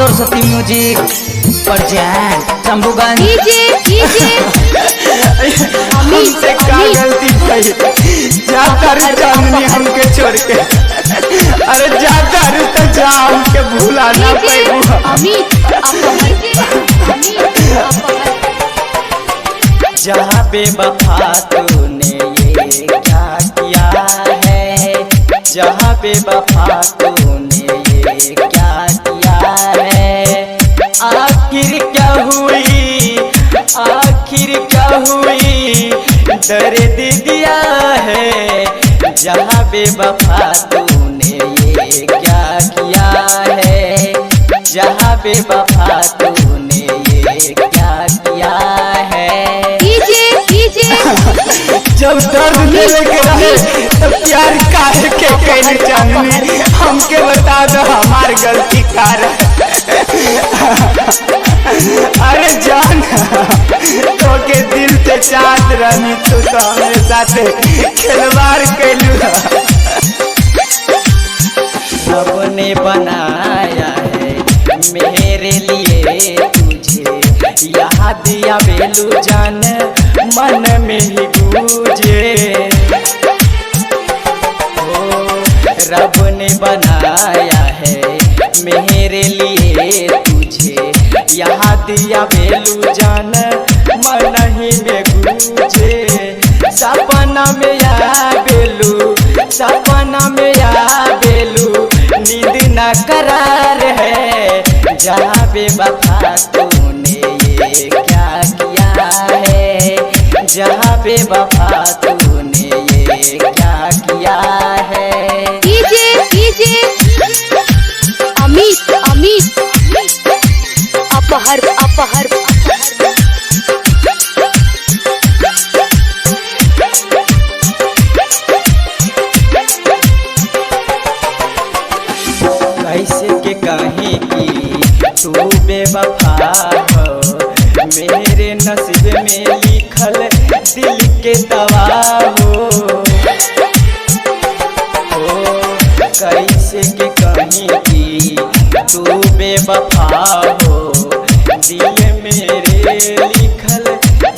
Saraswati music present Shambhuganj. हमसे का गलती भई जाता रे चांदनी हमके छोड़ के। अरे जाता रे तो जा हमके भूला ना पाइबू। जहाँ बेवफा तूने ये क्या किया है, जहाँ बेवफा तूने ये क्या किया है। आखिर क्या हुई, आखिर क्या हुई, दर्द दिया है। जहाँ बेवफा तूने ये क्या किया है, जहाँ बेवफा तूने ये क्या किया है। जब दर्द देवे के रहे तो प्यार काहे के कहने चांदनी हमके बता दो हमार गलती का रहे। अरे जान तो के दिल से चाहत रहनी तू तो हमारे साथ खिलवाड़ कैलू। सबने बनाया है मेरे लिए तुझे, याद आवेलू जान मन में ही गूंजे। रब ने बनाया है मेरे लिए तुझे, याद आवेलू जान मन ही में गूंजे। सपना में आवेलू, सपना में आवेलू, नींद ना करार है। जहाँ बेवफा तूने ये क्या किया है, जहाँ बेवफा तूने ये क्या किया है। अमित अपहर कैसे के कहीं की तू बेवफा हो, मेरे नसीब में लिखल दिल के दवा हो। कैसे के कहीं की तू बेवफा हो, दिल मेरे लिखल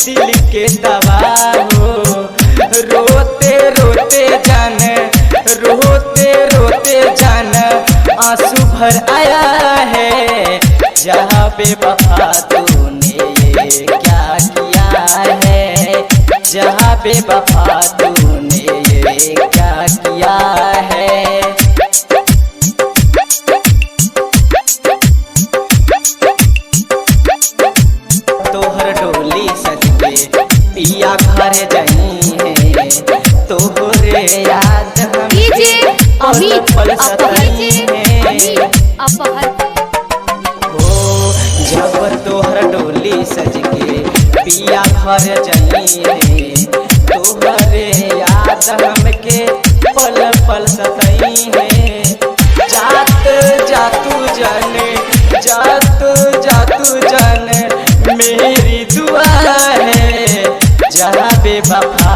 दिल के दवा हो। रोते रोते जान, रोते रोते जान आंसू भर आया है। जहाँ बेवफा तूने ये क्या किया है, जहाँ बेवफा तूने ये क्या किया है। तोहर डोली सज के पिया घर जाई है, तोहरे याद हमें पल सताई है। जब तोहर डोली सज के पिया घर जाई है, तोहरे याद हमके पल पल सताई है। जात जातू जाने, जातू जाने मेरी दुआ है। जहाँ बेवफा